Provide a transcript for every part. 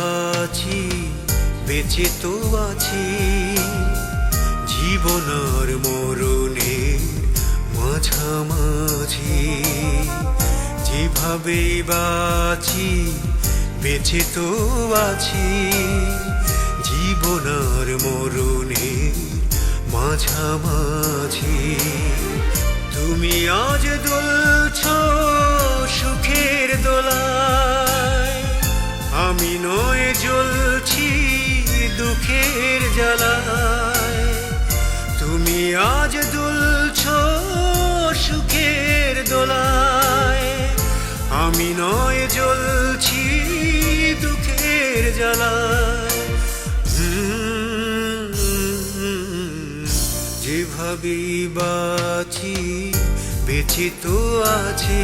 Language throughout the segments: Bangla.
বাঁচি বেঁচে তো আছি জীবন আর মরণের মাঝামাঝি। যেভাবে বাঁচি বেঁচে তো আছি জীবন আর মরণের মাঝামাঝি। তুমি আজ দুলছ সুখের দোলায়, আমি নয় জ্বলছি দুঃখের জ্বালায়। তুমি আজ দুলছ সুখের দোলায়, আমি নয় জ্বলছি দুঃখের জ্বালায়। যেভাবে বাঁচি বেঁচে তো আছি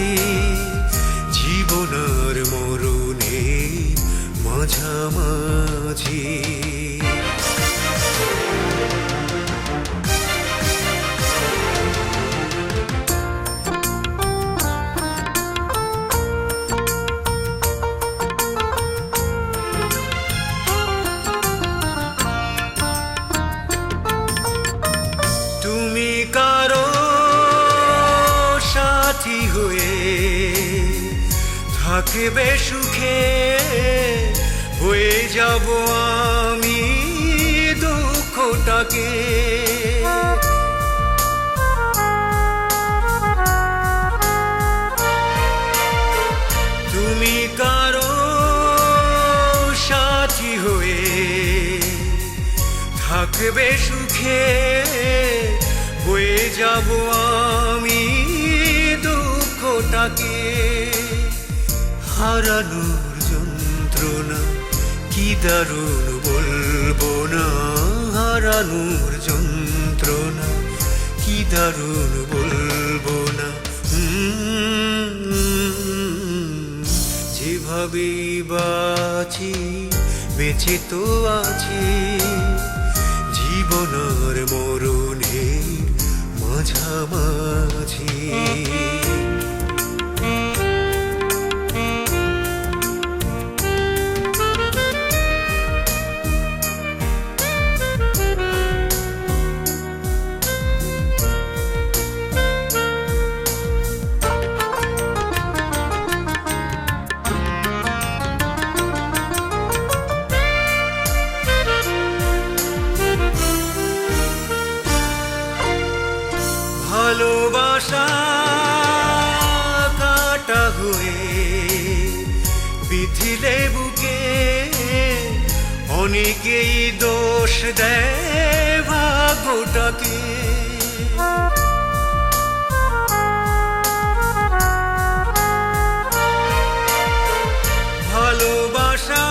জীবন আর মরণের মাঝামাঝি। তুমি কারো সাথী হয়ে থাকবে সুখে, হয়ে যাব আমি দুঃখটাকে। তুমি কারো সাথী হয়ে থাকবে সুখে, হয়ে যাব আমি দুঃখটাকে। হারানোর যন্ত্রণা কি দারুণ বলবো না, হারানোর যন্ত্রণা কি দারুণ বলবো না। যেভাবে বাঁচি বেঁচে তো আছি জীবন আর মরণের মাঝামাঝি। ভালোবাসা কাটা হয়ে বিধিলে বুকে, অনেকেই দোষ দেয় ভাগ্যটাকে। ভালোবাসা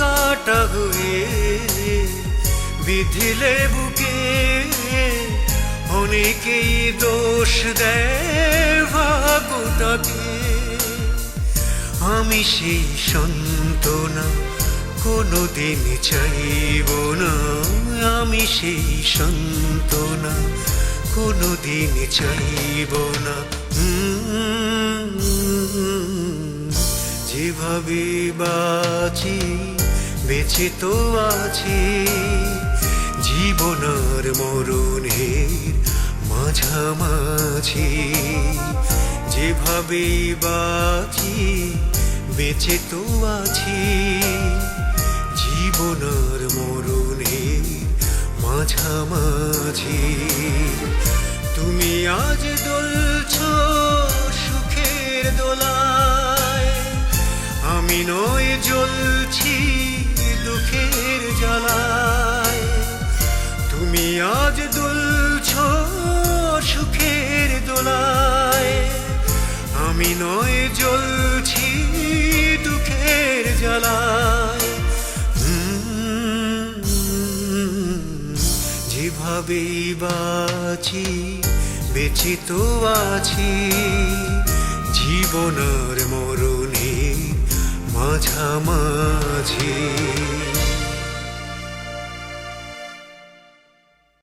কাটা হয়ে বিধিলে বুকে, অনেকেই দোষ দেয় ভাগ্যটাকে। আমি সেই সান্ত্বনা কোনোদিন চাইব না, আমি সেই সান্ত্বনা কোনোদিন চাইব না। যেভাবে বাঁচি বেঁচে তো আছি জীবন আর মরণের মাঝামাঝি। যেভাবে বাঁচি বেঁচে তো আছি জীবন আর মরণের মাঝামাঝি। তুমি আজ দুলছ সুখের দোলায়, আমি নয় জ্বলছি দুঃখের জ্বালায়। তুমি আজ দুলছ সুখের দোলায়, আমি নয় জ্বলছি দুঃখের জ্বালায়। যেভাবে বাঁচি বেঁচে তো আছি জীবন আর মরণের মাঝামাঝি।